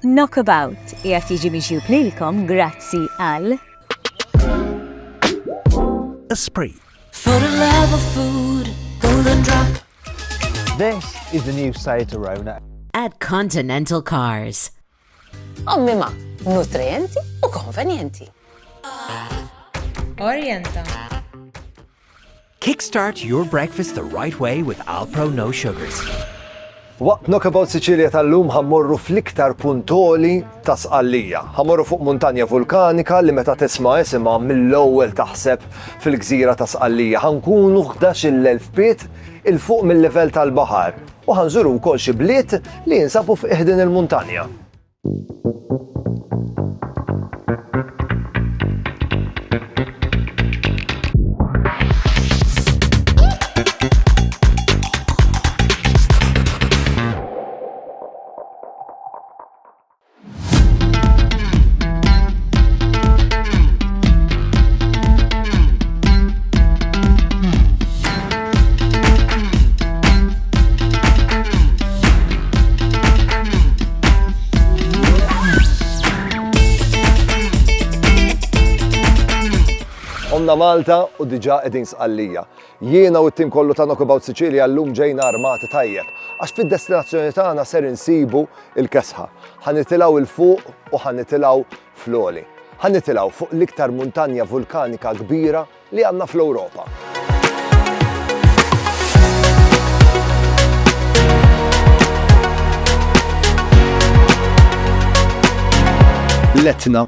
Knockabout qiegħed jiġi mixjub lilkom grazzi għal Esprit. For the love of food, Golden Drop. This is the new Seat Arona. At Continental Cars. Ommima, nutrienti u konvenjenti. Orienta. Kickstart your breakfast the right way with Alpro No Sugars. Waqt Knockabout Sicilia tal-lum ħammorru fl-iktar puntoli ta' Sqallija. Ħammorru fuq muntanja vulkanika li meta tisma' isimha mill-ewwel taħseb fil-gżira ta' Sqallija. Ħankunu 11,000 piet il fuq mill-livell tal-baħar u ħanżuru wkoll xi bliet li jinsabu fih din il-muntanja. Onna Malta u diġà qegħdin Sqallija. Jiena u t-tim kollu ta' Knockabout Sicilia llum ġejna armati tajjeb għax fid-destinazzjoni tagħna ser insibu il-Kesħa. Ħanitilgħu il fuq u ħanitilgħu fl-għoli. Ħanitilgħu fuq l-iktar muntanja vulkanika kbira li għandna fl-Ewropa. L-Etna,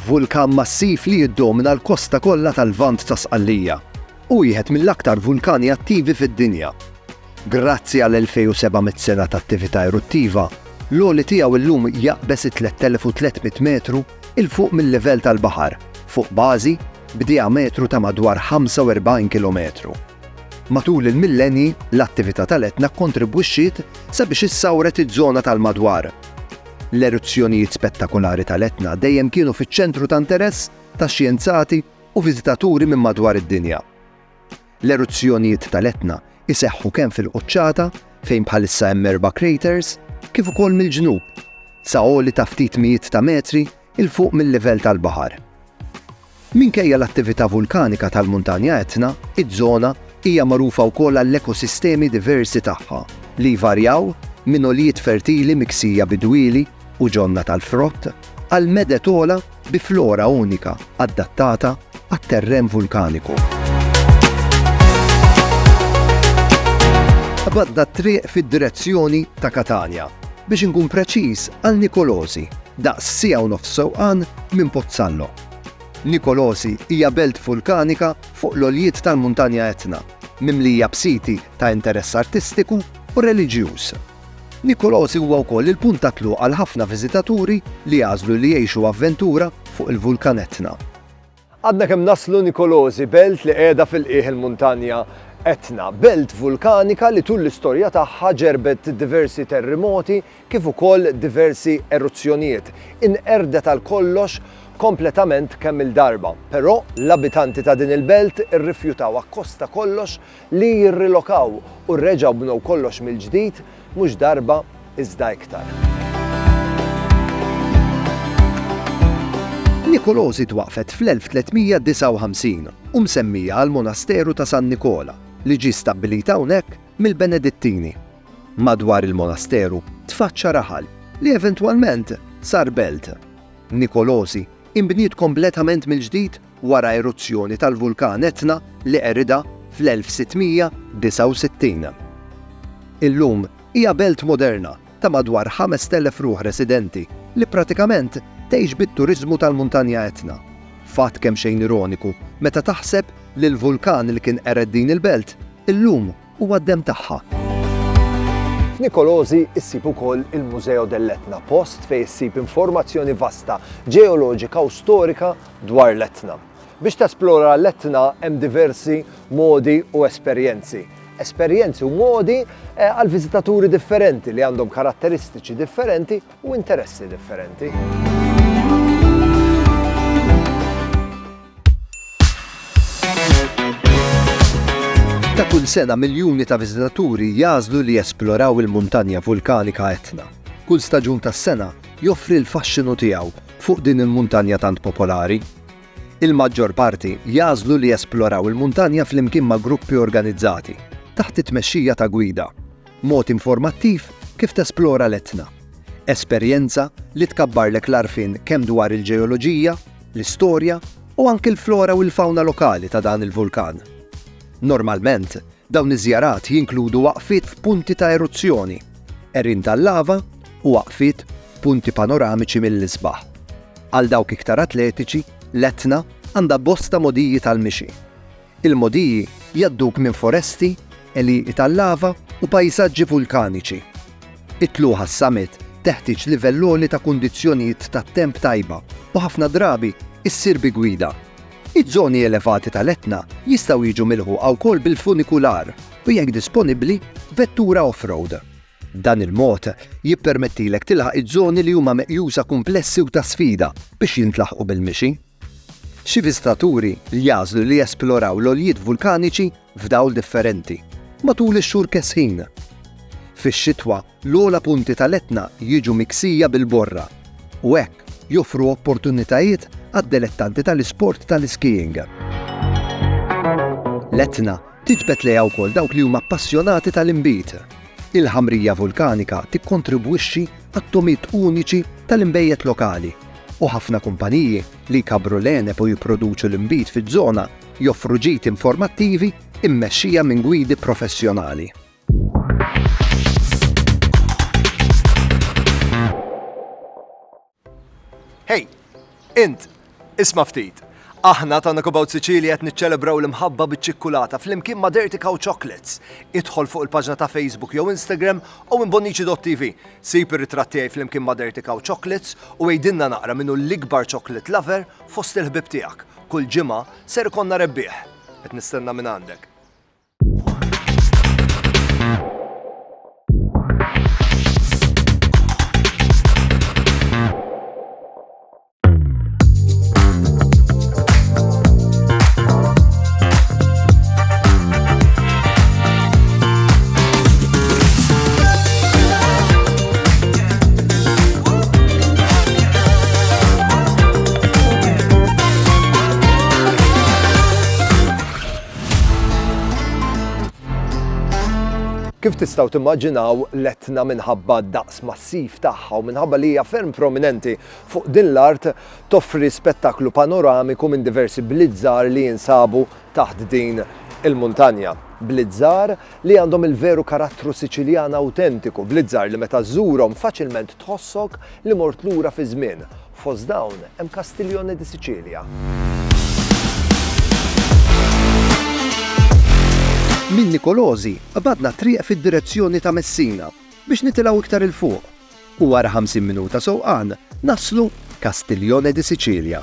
vulkan massif li jiddomina l-kosta kollha tal-Lvant ta' Sqallija u wieħed mill-aktar vulkani attivi fid-dinja. Grazzi għal 2700 sena ta' attività eruttiva, l-għoli tiegħu llum jaqbes 3300 metru il fuq mill-livell tal-baħar, fuq bażi b'diametru ta' madwar 45 kilometru. Matul il-millenji, l-attività tal-Etna kontribwixxiet sabiex issawret iż-żona tal-madwar. L-eruzzjonijiet spettakolari tal-Etna dejjem kienu fiċ-ċentru ta' interess ta' xjenzati u viżitaturi minn madwar id-dinja. L-eruzzjonijiet tal-Etna iseħħu kemm fil-quċċata fejn bħalissa hemm 4 craters kif ukoll mill-ġnub sa għoli ta' ftit mijiet ta' metri il fuq mill-livell tal-baħar. Minkejja l-attività vulkanika tal-muntanja Etna, iż-żona hija magħrufa wkoll għall-ekosistemi diversi tagħha li jvarjaw minn għolijiet fertili miksija bidwili u ġonna tal-frott għal medet ola bi flora unika adattata għat-terren vulkaniku. Badda triq fid-direzzjoni ta' Catania biex inkun preċiż għal Nicolosi, daqs siegħa u nofs sewqan minn Pozzallo. Nicolosi hija belt vulkanika fuq l-għoljiet tal-muntanja Etna, mimlija b'siti ta' interess artistiku u reliġjuż. Nicolosi huwa wkoll il-punt ta' tluq għal ħafna viżitaturi li jażlu li jgħixu avventura fuq il-vulkan Etna. Għadna kemm naslu Nicolosi, belt li qiegħda fil-qiegħ il-muntanja Etna, belt vulkanika li tul l-istorja tagħha ġerbet diversi terremoti kif ukoll diversi eruzzjonijiet. Inqerdet għal kollox kompletament kemm il-darba, però l-abitanti ta' din il-belt irrifjutaw akkosta kollox li jirrilokaw u rreġgħu bnew kollox mill-ġdid mhux darba iżda iktar. Nicolosi twaqfet fl-1359 u msemmija għal monasteru ta' San Nikola li ġie stabbilita hawnhekk mill-Benedettini. Madwar il-monasteru tfaċċa raħal li eventwalment sar belt. Nicolosi inbniet kompletament mill-ġdid wara eruzzjoni tal-vulkan Etna li qerida fl-1669. Illum hija belt moderna ta' madwar 5,000 ruħ residenti li pratikament tgħix bit-turiżmu tal-muntanja Etna. Fatt kemm xejn ironiku meta taħseb li l-vulkan li kien qered din il-belt illum huwa d-demm tagħha. F'Nicolosi issib ukoll il-Museo dell-Etna, post fejn issib informazzjoni vasta ġeoloġika u storika dwar l-Etna. Biex tesplora l-Etna hemm diversi modi u esperjenzi. Esperjenzi u modi għal viżitaturi differenti li għandhom karatteristiċi differenti u interessi differenti. Ta' kull sena miljuni ta' viżitaturi jażlu li jesploraw il-muntanja vulkanika Etna. Kull staġun tas-sena joffri l-faxxinu tiegħu fuq din il-muntanja tant popolari. Il-maġġor parti jażlu li jesploraw il-muntanja flimkien ma' gruppi organizzati taħt it-tmexxija ta' gwida. Mod informattiv kif tesplora l-Etna. Esperjenza li tkabbarlek l-arfin kemm dwar il-ġeoloġija, l-istorja u anke l-flora u l-fawna lokali ta' dan il-vulkan. Normalment, dawn iż-żjarat jinkludu waqfiet f'punti ta' eruzzjoni, erin tal-lava u waqfiet f'punti panoramiċi mill-isbaħ. Għal dawk iktar atletiċi, l-Etna għandha bosta modiji tal-mixi. Il-modiji jadduk minn foresti, eliqi tal-lava u pajsaġġi vulkaniċi. It-tluħa s-summit teħtieġ livelloli ta' kundizzjonijiet ta' temp tajba u ħafna drabi issir bi gwida. Iż-żoni elevati tal-Etna jistgħu jiġu milħuqa wkoll bil-funikular u jekk disponibbli vettura off-road. Dan il-mod jippermettilek tilħaq iż-żoni li huma meqjusa komplessi u ta' sfida biex jintlaħqu bil-mixi. Xi viżitaturi jażlu li jesploraw l-oljiet vulkaniċi f'dawl differenti matul ix-xhur kesħin. Fix-xitwa l-ogħla punti tal-Etna jiġu miksija bil-borra u hekk joffru opportunitajiet għad-dilettanti tal-isport tal-skiing. L-Etna tiġbed lejha wkoll dawk li huma appassjonati tal-inbit. Il-ħamrija vulkanika tikkontribwixxi għat-tomiet uniċi tal-imbejjed lokali u ħafna kumpaniji li jkabru l-għeneb u jipproduċu l-inbit fiż-żona joffru ġid informattivi immexxija minn gwidi professjonali. Hey, int, isma' ftit. Aħna ta' Knockabout Sicily qed niċċelebraw l-imħabba biċ-ċikkulata flimkien ma' Dirty Cow Chocolates. Idħol fuq il-paġna ta' Facebook jew Instagram u minn bonnici.tv. Sib ir-ritratt tiegħi flimkien ma' Dirty Cow Chocolates u għejdilna naqra minnu l-ikbar chocolate lover fost il-ħbib tiegħek. Kull ġimgħa ser ikonna rebbieħ. Qed nistenna minn għandek. Kif tistgħu timmaġinaw l-Etna minħabba daqs massiv tagħha u minħabba li hija ferm prominenti fuq din l-art toffri spettaklu panoramiku minn diversi blizzar li jinsabu taħt din il-muntanja. Blizzar li għandhom il-veru karattru Siċiljan awtentiku, blizzar li meta żżurhom faċilment tħossok li mort lura fi żmien. Fost dawn hemm Castiglione di Sicilia. Min Nikolosi badna triq fid-direzzjoni ta' Messina biex nitilgħu iktar il fuq. U wara 50 minuta sewqan naslu Castiglione di Sicilia.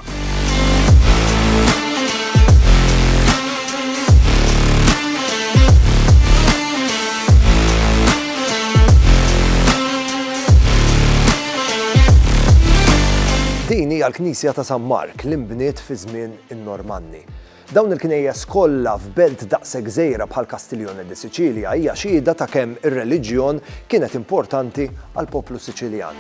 Din hija l-Knisja ta' San Mark li nbniet fi żmien in-Normanni. Dawn il-knejjes kollha f'belt daqshekk żgħira bħal Castiglione di Sicilia hija xhieda ta' kemm ir-reliġjon kienet importanti għall poplu Siċiljan.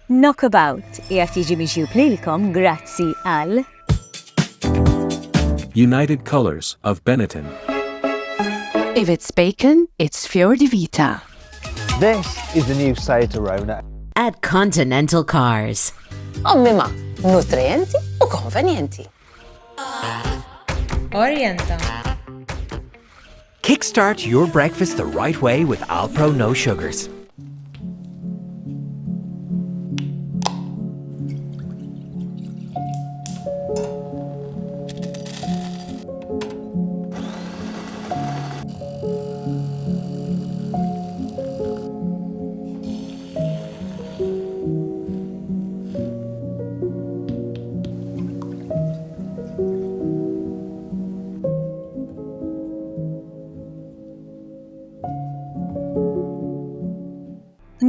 Knockabout qiegħed jiġi mixjub lilkom grazzi għal United Colors of Benetton. If it's bacon, it's Fior di Vita. This is the new Seat Arona. At Continental Cars. Ommima, nutrienti u konvenjenti. Orienta. Kickstart your breakfast the right way with Alpro No Sugars.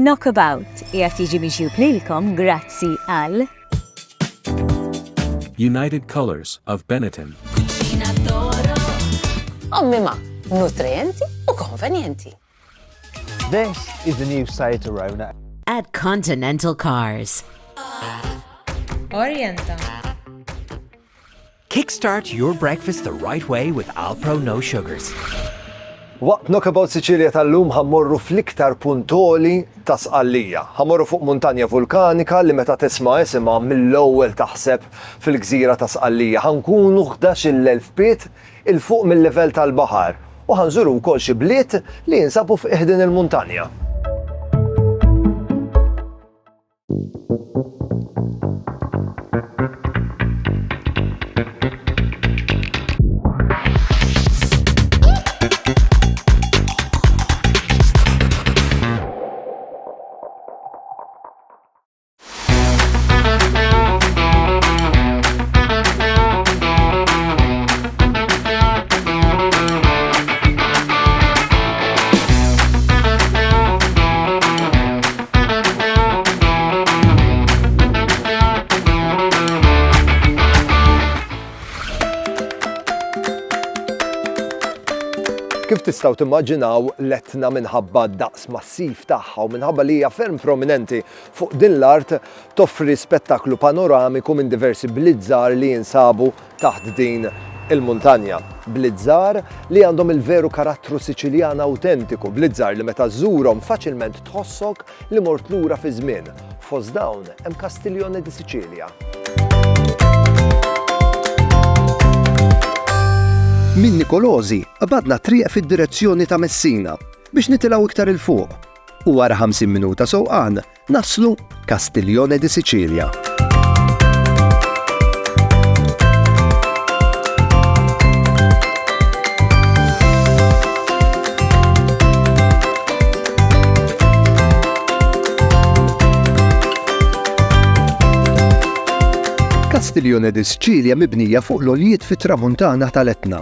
Knockabout qiegħed jiġi mixjub lilkom grazzi għal United Colors of Benetton. Ommima, nutrienti u konvenjenti. This is the new Seat Arona. At Continental Cars. Orienta. Kickstart your breakfast the right way with Alpro No Sugars. Waqt Knockabout Sicilja tal-lum ħammorru fl-iktar puntoli ta' Sqallija. Ħammorru fuq muntanja vulkanika li meta tisma' isimha mill-ewwel taħseb fil-gżira ta' Sqallija. Ħankunu 11,000 pied il fuq mill-livell tal-baħar u ħanżuru wkoll xi bliet li jinsabu f'qiegħdin il-muntanja. Kif tistgħu timmaġinaw l-Etna minħabba d-daqs massiv tagħha u minħabba li hija ferm prominenti fuq din l-art toffri spettaklu panoramiku minn diversi blizzar li jinsabu taħt din il-muntanja. Blizzar li għandhom il-veru karattru Siċiljan awtentiku, blizzar li meta żżurhom faċilment tħossok li mort lura fi żmien. Fost dawn hemm Castiglione di Sicilia. Min Nikolosi badna triq fid-direzzjoni ta' Messina biex nitilgħu iktar il fuq. U wara 50 minuta sewqan naslu Castiglione di Sicilia. Castiglione di Sicilia mibnija fuq l-oljiet fit-tramuntana tal-Etna.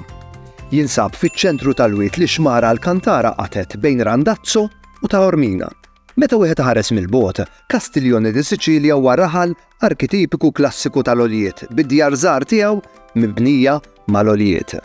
Jinsab fiċ-ċentru tal-wiet li xmara Alcantara qatet bejn Randazzo u Taormina. Meta wieħed ħares mill-bogħod, Castiglione di Sicilia huwa raħal arkitipiku klassiku tal-oljiet bid-djar żgħar tiegħu mibnija mal-oljiet.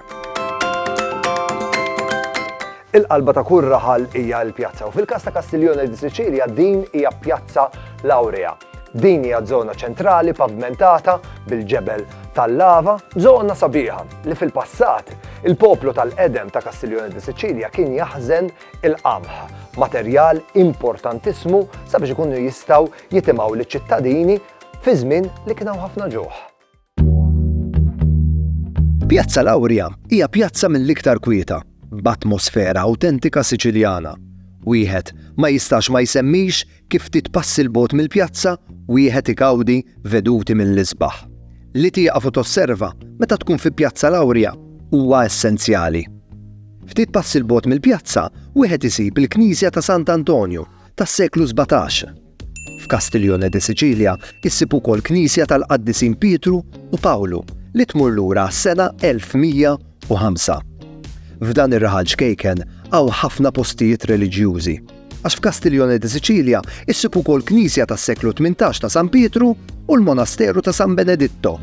Il-qalba ta' kull raħal hija l-pjazza u fil-każ ta' Castiglione di Sicilia din hija Pjazza Laurea. Din hija żona ċentrali pavimentata bil-ġebel tal-lava, żona sabiħa li fil-passat il-poplu tal-qedem ta' Castiglione di Sicilia kien jaħżen il-qamħ, materjal importantissimu sabiex ikunu jistgħu jitimgħu liċ-ċittadini fi żmien li kien hawn ħafna ġuħ. Pjazza Laurea hija pjazza mill-iktar kwieta, b'atmosfera awtentika Siċiljana. Wieħed ma jistax ma jsemmix kif titpassi l-bogħod mill-pjazza wieħed igawdi veduti mill-isbaħ. Li tieqaf u tosserva meta tkun fi Pjazza Laurea huwa essenzjali. Ftit passi l-bogħod mill-pjazza wieħed isib il-Knisja ta' Sant'Antonio tas-seklu 17. F'Castiglione di Sicilia issib ukoll Knisja tal-Qaddisin Pietru u Pawlu li tmur lura s-sena 1105. F'dan ir-raħal ġkejken hawn ħafna postijiet reliġjużi. Għax f'Castiglione di Sicilia issib ukoll Knisja tas-seklu 18 ta' San Pietru u l-Monasteru ta' San Beneditto.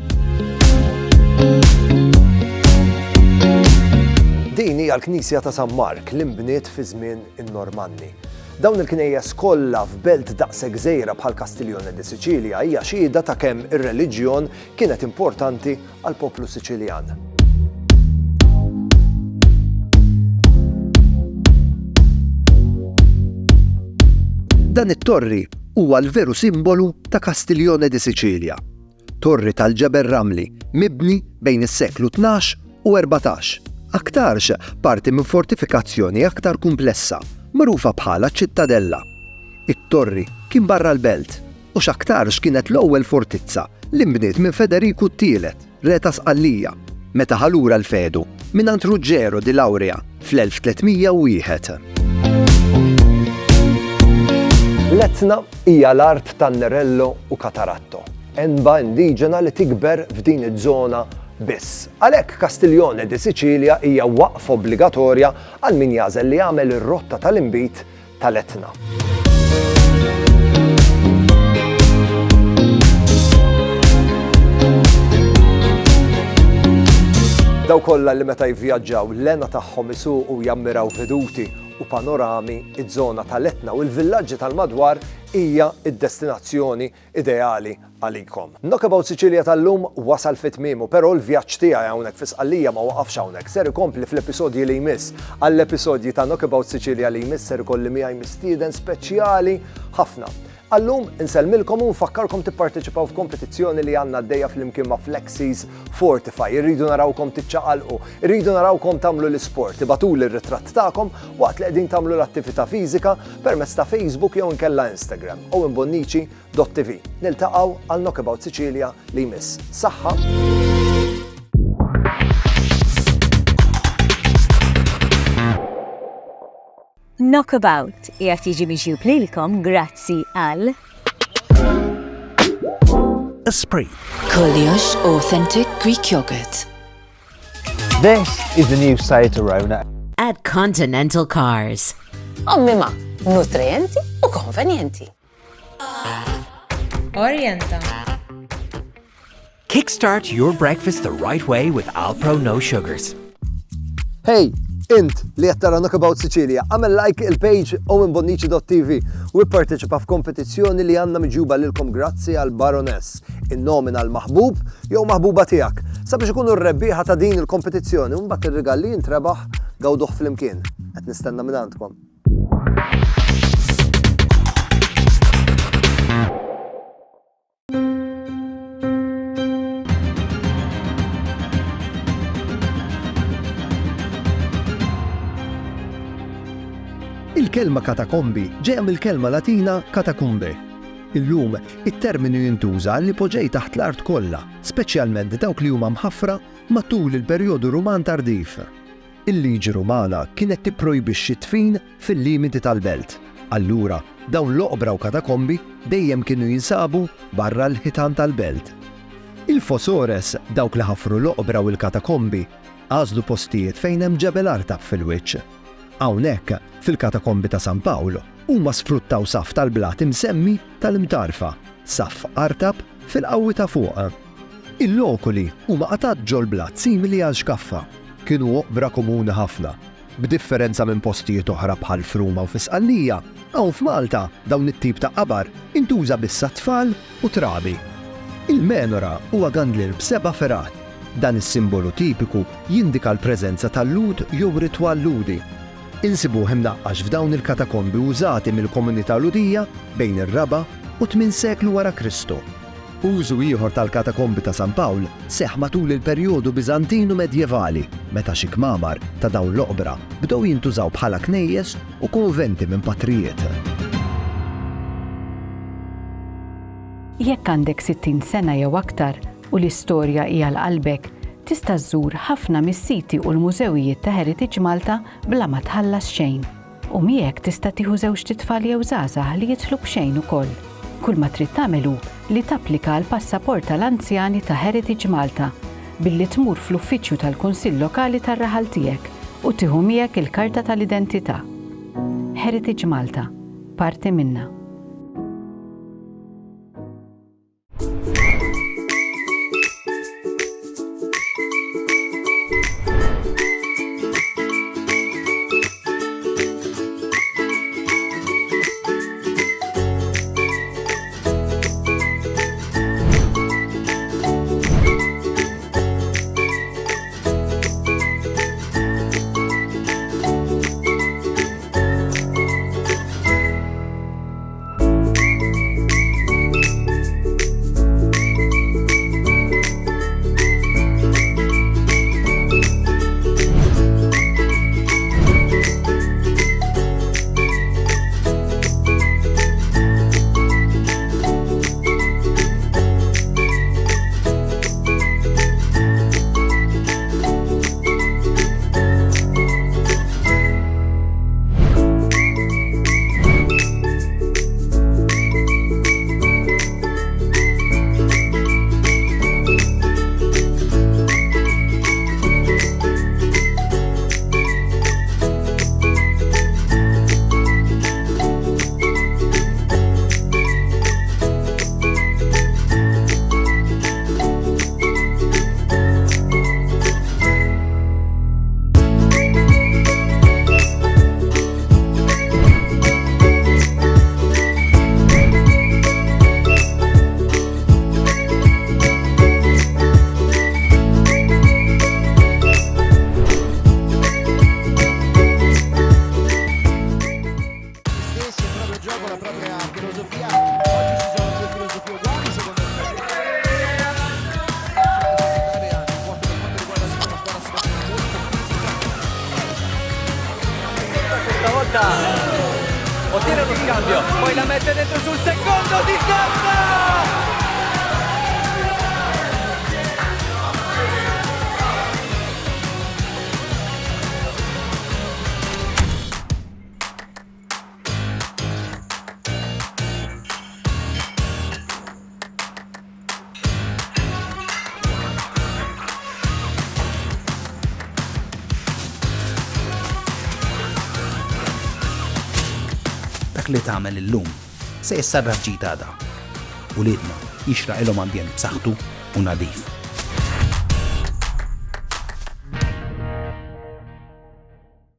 Din hija l-Knisja ta' San Mark li nbniet fi żmien in-Normanni. Dawn il-knejjes kollha f'belt daqshekk żgħira bħal Castiglione di Sicilia hija xhieda ta' kemm ir-reliġjon kienet importanti għall poplu Siċiljan. Dan it-torri huwa l-veru simbolu ta' Castiglione di Sicilia. Torri tal-ġebel Ramli, mibni bejn is-seklu 12 u 14. Aktarx parti minn fortifikazzjoni aktar komplessa, magħrufa bħala ċittadella. It-torri kien barra l-belt u x'aktarx kienet l-ewwel fortizza li mbniet minn Federiku t-tielet, re ta' Sqallija, meta ħalura l-fedu minn Ruggero di Laurea fl-1301. L-Etna hija l-art ta' Nerello u Cataratto, enba indiġena li tikber f'din iż-żona biss. Għalhekk Castiglione di Sicilia hija waqfa obbligatorja għal min jażel li jagħmel ir-rotta tal-inbit tal-Etna. Daw kollha li meta jivvjaġġaw l-lena tagħhom isuqu jammiraw veduti u panorami, iż-żona tal-Etna u l-villaġġi tal-madwar hija id-destinazzjoni ideali għalikom. Knockabout Sicilja tal-lum wasal fit-tmiemu, però l-vjaġġ tiegħi hawnhekk fi Sqallija ma waqafx hawnhekk. Ser ikompli fl-episodji li jmiss. Għall-episodji ta' Knockabout Sicilja li jmiss ser ikolli miegħi mistieden speċjali ħafna. Allum insellmilkom u nfakkarkom tipparteċipaw f'kompetizzjoni li għandna għaddejja fl-imkien ma' Flexies Fortify. Irridu narawkom tiċċaqalqu, irridu narawkom tagħmlu l-isport, ibatuli r-ritratt tagħkom waqt li qegħdin tagħmlu l-attività fiżika permezz ta' Facebook jew inkella Instagram owenbonnici.tv. Niltaqgħu għal Knockabout Sicilja li jmiss. Saħħa! Knockabout qiegħed jiġi mixjub lilkom grazzi għal Esprit. Koliosh Authentic Greek Yogurt. This is the new Seat Arona. At Continental Cars. Ommima, nutrienti u konvenjenti. Orienta. Kickstart your breakfast the right way with Alpro No Sugars. Hey, int li qed tara Knockabout Sicilja, għamel like il-page owenbonnici.tv u ipparteċipa f'kompetizzjoni li għandna miġuba lilkom grazzi għal Baroness, innomina l-maħbub jew maħbuba tiegħek. Sabiex ikunu r-rebbieħa ta' din il-kompetizzjoni u mbagħad ir-rigal li jintrebaħ gawduh flimkien. Qed nistenna minn għandkom. Il-kelma katakombi ġejja mill-kelma Latina catacumbe. Illum, it-terminu jintuża li poġej taħt l-art kollha, speċjalment dawk li huma mħaffra matul il-perjodu Ruman tardif. Il-liġi Rumana kienet tipprojbixxi t-tfin fil-limiti tal-belt. Allura, dawn l-oqbra u katakombi dejjem kienu jinsabu barra l-ħitan tal-belt. Il-fosores, dawk li ħafru l-oqbra u l-katakombi, għażlu postijiet fejn hemm ġebel artab fil-wiċċ. Hawnhekk, fil-katakombi ta' San Paolo, huma sfruttaw saf tal-blat imsemmi tal-imtarfa, saf artab fil-qawwi ta' fuq. Il-lokoli huma qatat ġol-blat simili għal xkaffa, kienu oqbra komuni ħafna. B'differenza minn postijiet oħra bħal Fruma u fi Sqallija, hawn f'Malta dawn it-tip ta' qabar intuża bissa tfal u trabi. Il-menora huwa gandlir b'7 ferat. Dan is-simbolu tipiku jindika l-preżenza tal-lud jew ritwal ludi. Insibuh imnaqqax f'dawn il-katakombi użati mill-komunità ludija bejn ir-4 u 8 seklu wara Kristu. Użu ieħor tal-katakombi ta' San Pawl seħħ matul il-perjodu Biżantinu medjevali, meta xi kmamar ta' dawn l-oqbra bdew jintużaw bħala knejjes u konventi minn patrijiet. Jekk għandek 60 sena jew aktar u l-istorja hija l-qalbek, tista' żżur ħafna mis-siti u l-mużewijiet ta' Heritage Malta bla ma tħallas xejn. U miegħek tista' tieħu żewġ titfal jew żgħażagħ li jidħlu b'xejn ukoll. Kull ma trid tagħmel hu li tapplika l-passaport tal-anzjani ta' Heritage Malta billi tmur fl-uffiċċju tal-Kunsill Lokali tar-raħal tiegħek u tieħu miegħek il-karta tal-identità. Heritage Malta, parti minnha. testa. Ottiene lo scambio, poi la mette dentro sul secondo di testa. dak li tagħmel illum se jissarraf ġid għada. Uliedna jixraq ilhom ambjent b'saħħtu u nadif.